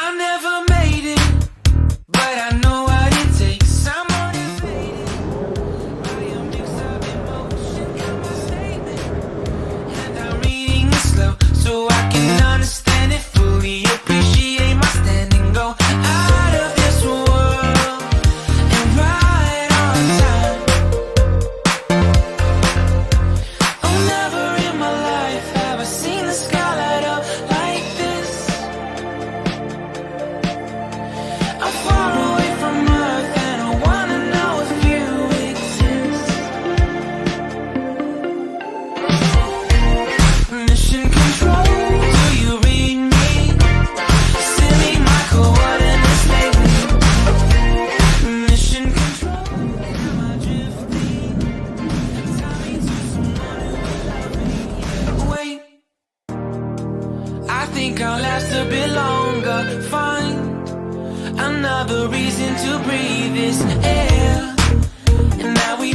I never made it, but I know what it takes. I'm motivated by a mix of emotion and my statement, and I'm reading it slow so I can understand it fully. Appreciate my standing, go out of this world and right on time. Oh, never in my life have I seen the sky light up like this. I'm far away from Earth and I wanna know if you exist. Mission control, do you read me? Send me my coordinates lately. Mission control, am I drifting? Tell me to someone who will love me. Wait, I think I'll last a bit longer. Find another reason to breathe this air, and now we